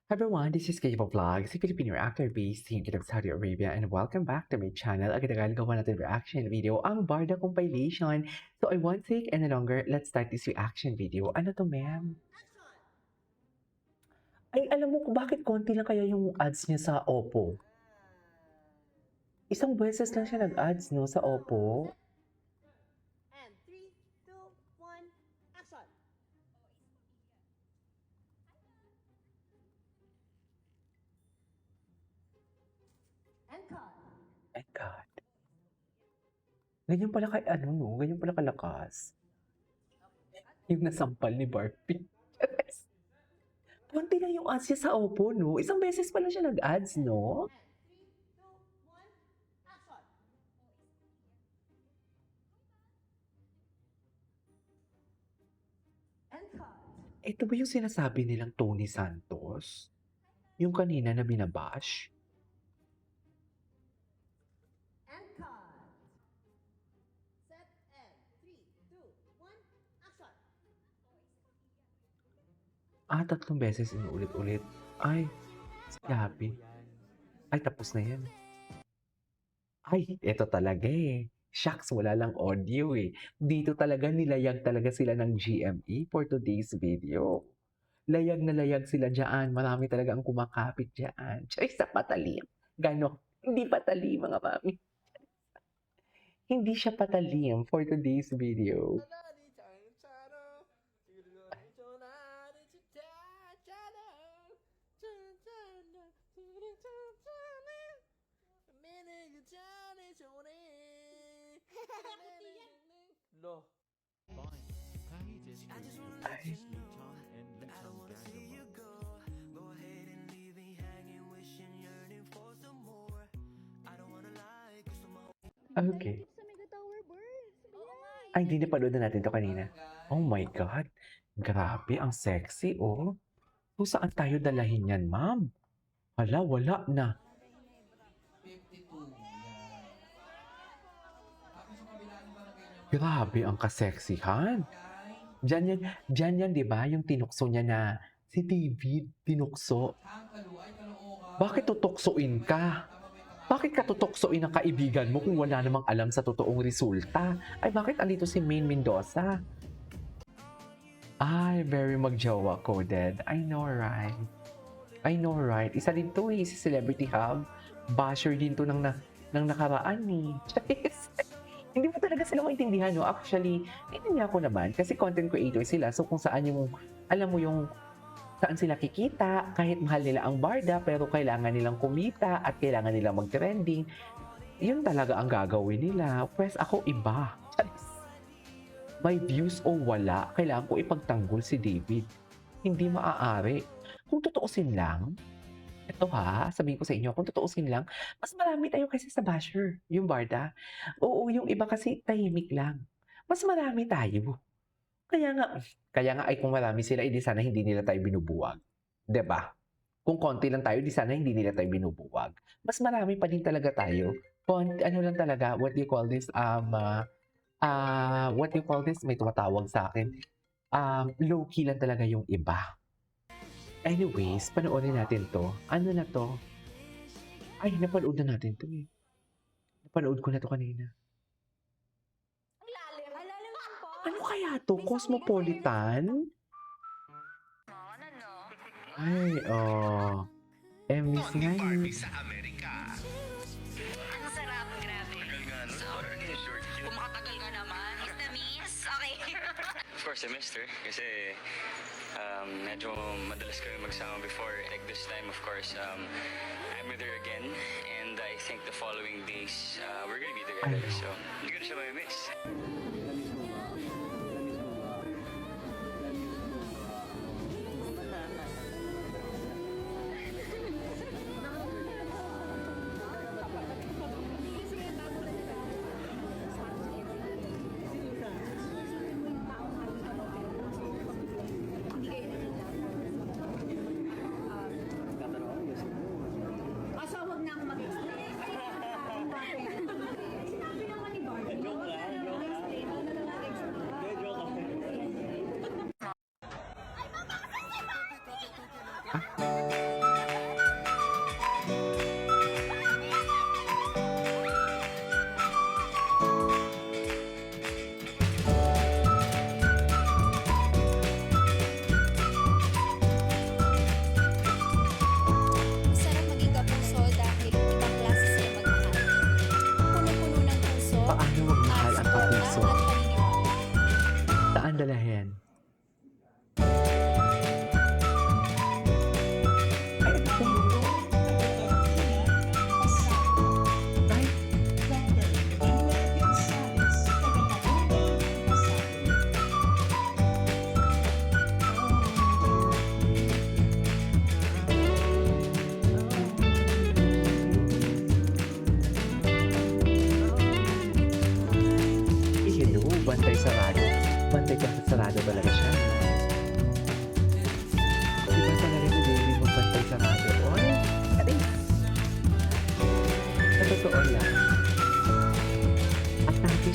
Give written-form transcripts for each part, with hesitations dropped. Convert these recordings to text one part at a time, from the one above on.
Everyone, this is Kaybo Vlogs, a Filipino actor based in Kingdom of Saudi Arabia, and welcome back to my channel. Agad-agad gawa natin reaction video, ang Barda compilation. So I won't take any longer, let's start this reaction video. Ano to, ma'am? Ay, alam mo bakit konti lang kaya yung ads niya sa Oppo? Isang beses lang siya nag-ads, no, sa Oppo. And 3, 2, 1, action! And cut. My God. Ganyan pala kay ano, no? Ganyan pala kalakas. Yung nasampal ni Barbie. Konti lang yung ads niya sa Oppo, no? Isang beses pala siya nag-ads, no? And 3, 2, 1, action! And cut. Ito ba yung sinasabi nilang Tony Santos? Yung kanina na binabash? And cut. Set and 3, 2, 1, action! Tatlong beses inuulit-ulit. Ay, sabi. Ay, tapos na yan. Ay, eto talaga eh. Shucks, wala lang audio eh. Dito talaga nilayag talaga sila ng GME for today's video. Layag na layag sila dyan. Marami talaga ang kumakapit dyan. Choy, sa patalim. Gano? Hindi patalim, mga mami. Hindi siya patalim for today's video. Lo. Ay, okay. Ay, hindi napanood na natin to kanina. Oh my God. Grabe, ang sexy, oh. Kung saan tayo dalahin yan, ma'am? Hala, wala na. Grabe, ang kaseksihan. Diyan yan, di ba? Yung tinukso niya na si David, tinukso. Bakit tutuksoin ka? Bakit ka tutuksoin ang kaibigan mo kung wala namang alam sa totoong resulta? Ay, bakit andito si Maine Mendoza? Ay, very magjowa coded. I know, right? I know, right? Isa din to eh, si Celebrity Hub. Basher din to ng nakaraan eh. Hindi mo talaga sila maintindihan, no? Actually, naiintindihan ko naman kasi content creator sila. So kung saan yung, alam mo yung, saan sila kikita, kahit mahal nila ang barda, pero kailangan nilang kumita at kailangan nilang mag-trending, yun talaga ang gagawin nila. Pues ako iba. May views o wala, kailangan ko ipagtanggol si David. Hindi maaari. Kung tutuusin lang, ito ha, sabihin ko sa inyo, kung tutuusin lang, mas marami tayo kasi sa basher, yung barda. Oo, yung iba kasi tahimik lang. Mas marami tayo. Kaya nga ay kung marami sila, edi sana hindi nila tayo binubuwag. 'Di ba? Kung konti lang tayo, di sana hindi nila tayo binubuwag. Mas marami pa din talaga tayo. Ano lang talaga, what do you call this? What do you call this? May tumatawag sa akin. Low-key lang talaga yung iba. Anyways, panoorin natin to. Ano na to? Ay, napanood na natin to eh. Napanood ko na to kanina. Ang lalim. Ang lalim lang po. Ano kaya to? Cosmopolitan? Ay, oh. Emmys nga yun. Sa Amerika. Ang sarap, grabe. So, kung makatagal ka naman, Miss na Miss, okay. Of course, semester. Kasi medyo madalas kami magsama before. Like this time, of course, I'm with her again. And I think the following days, we're gonna be together. So, hindi ko na siya mamimiss. Kaso huwag na ako mag-explain. Sinabi naman ni Barbie. Joke lang. Ah.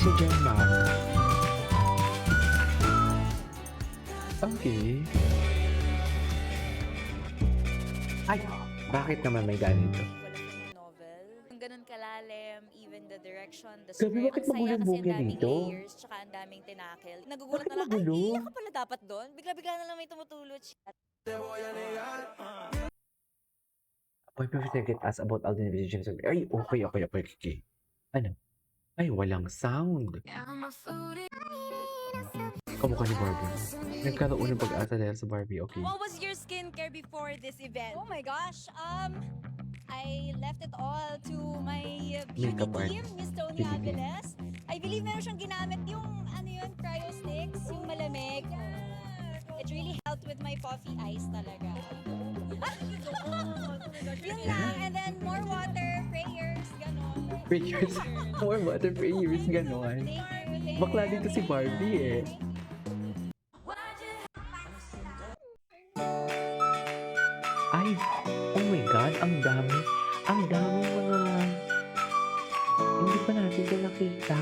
siya dyan, ma'am. Okay. Ay, bakit naman may ganito? Walang novel. Ang ganun kalalim, even the direction, the Gabi, script. bakit Ang saya magulo kasi buhok ang yan daming dito? layers, tsaka ang daming tinakil. Nagugulat Bakit na lang, magulo? ay, iyak ka pala dapat doon. Bigla-bigla na lang may tumutulot siya. Boy, get us about Alden Division. Ay, okay. Ano? Ay, walang sound. Kamukha ni Barbie. Nagkaroon ng pag-asa dahil sa Barbie, okay. What was your skincare before this event? Oh my gosh, I left it all to my beauty Makeup team, artist. Miss Tony Beauty team. Aviles. I believe meron siyang ginamit yung, ano yun, cryo sticks, yung malamig. It really helped with my puffy eyes talaga. Yun lang, and then more water, prayers, gano'n. Prayers. More water prayers, ganon. Thank you. Bakla dito si Barbie eh. Ay, oh my God, ang dami mga, hindi pa natin ito nakita.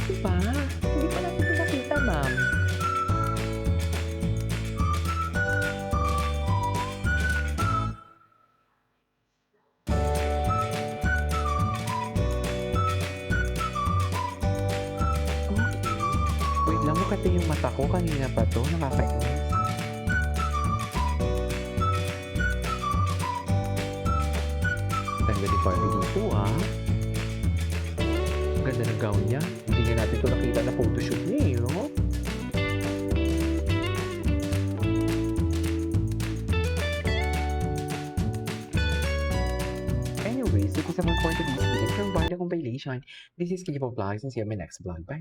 Diba? Hindi pa natin ito nakita, ma'am. Okay. Wait lang, makati yung mata ko. Kanina pa to. Nakakainis. Ganda ni Barbie dito, ah. Ang ganda ng gown niya. Hindi nga natin ito nakita na photoshoot niya, eh, no? Anyways, this is about for today's video from Barda Compilation. This is Kikipo Vlogs and see you in my next vlog. Bye!